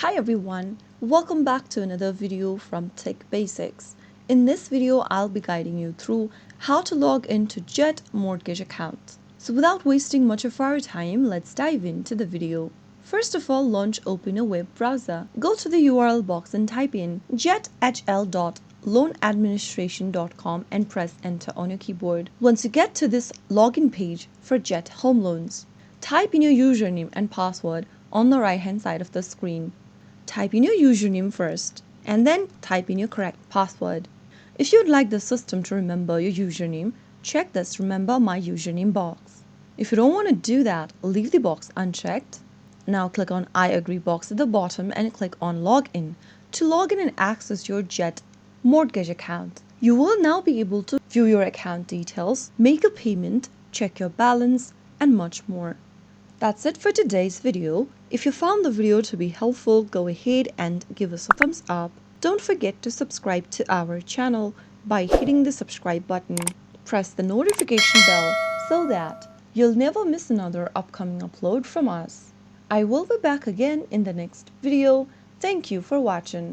Hi everyone, welcome back to another video from Tech Basics. In this video, I'll be guiding you through how to log into Jet mortgage account. So without wasting much of our time, let's dive into the video. First of all, open a web browser. Go to the URL box and type in jethl.loanadministration.com and press enter on your keyboard. Once you get to this login page for Jet Home Loans, type in your username and password on the right hand side of the screen. Type in your username first and then type in your correct password. If you'd like the system to remember your username, check this Remember My Username box. If you don't want to do that, leave the box unchecked. Now click on I agree box at the bottom and click on Login to log in and access your Jet mortgage account. You will now be able to view your account details, make a payment, check your balance, and much more. That's it for today's video. If you found the video to be helpful, go ahead and give us a thumbs up. Don't forget to subscribe to our channel by hitting the subscribe button. Press the notification bell so that you'll never miss another upcoming upload from us. I will be back again in the next video. Thank you for watching.